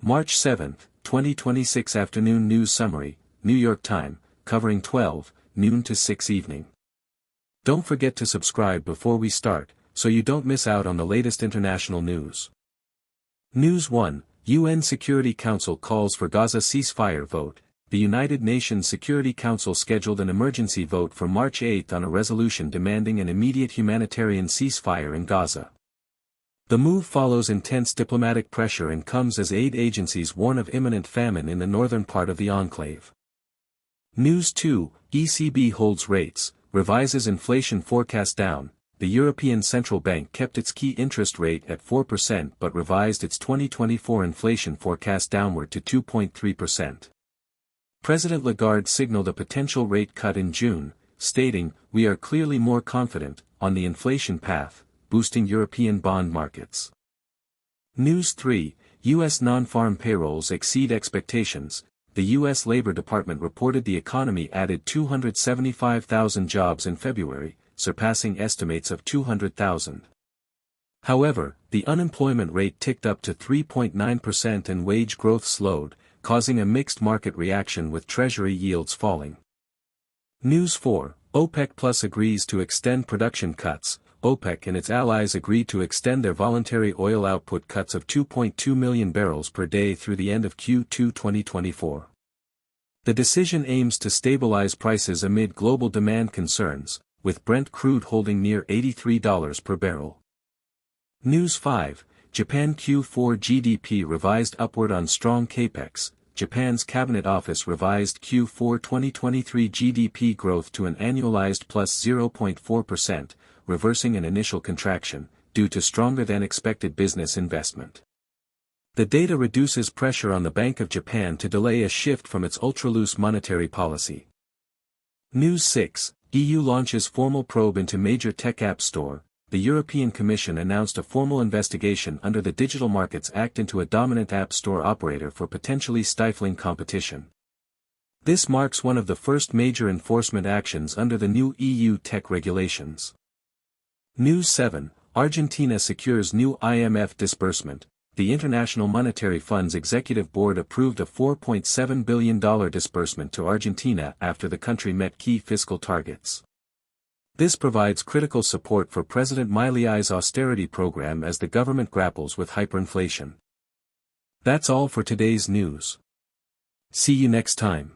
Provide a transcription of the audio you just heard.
March 7, 2026 Afternoon News Summary, New York Time, covering 12 noon to 6 evening. Don't forget to subscribe before we start, so you don't miss out on the latest international news. News 1, UN Security Council calls for Gaza ceasefire vote. The United Nations Security Council scheduled an emergency vote for March 8 on a resolution demanding an immediate humanitarian ceasefire in Gaza. The move follows intense diplomatic pressure and comes as aid agencies warn of imminent famine in the northern part of the enclave. News 2, ECB holds rates, revises inflation forecast down. The European Central Bank kept its key interest rate at 4% but revised its 2024 inflation forecast downward to 2.3%. President Lagarde signaled a potential rate cut in June, stating, "We are clearly more confident on the inflation path," boosting European bond markets. News 3, U.S. non-farm payrolls exceed expectations. The U.S. Labor Department reported the economy added 275,000 jobs in February, surpassing estimates of 200,000. However, the unemployment rate ticked up to 3.9% and wage growth slowed, causing a mixed market reaction with Treasury yields falling. News 4, OPEC Plus agrees to extend production cuts. OPEC and its allies agreed to extend their voluntary oil output cuts of 2.2 million barrels per day through the end of Q2 2024. The decision aims to stabilize prices amid global demand concerns, with Brent crude holding near $83 per barrel. News 5, Japan Q4 GDP revised upward on strong capex. Japan's Cabinet Office revised Q4 2023 GDP growth to an annualized plus 0.4%, reversing an initial contraction, due to stronger-than-expected business investment. The data reduces pressure on the Bank of Japan to delay a shift from its ultra-loose monetary policy. News 6, EU launches formal probe into major tech app store. The European Commission announced a formal investigation under the Digital Markets Act into a dominant app store operator for potentially stifling competition. This marks one of the first major enforcement actions under the new EU tech regulations. News 7, Argentina secures new IMF disbursement. The International Monetary Fund's Executive Board approved a $4.7 billion disbursement to Argentina after the country met key fiscal targets. This provides critical support for President Milei's austerity program as the government grapples with hyperinflation. That's all for today's news. See you next time.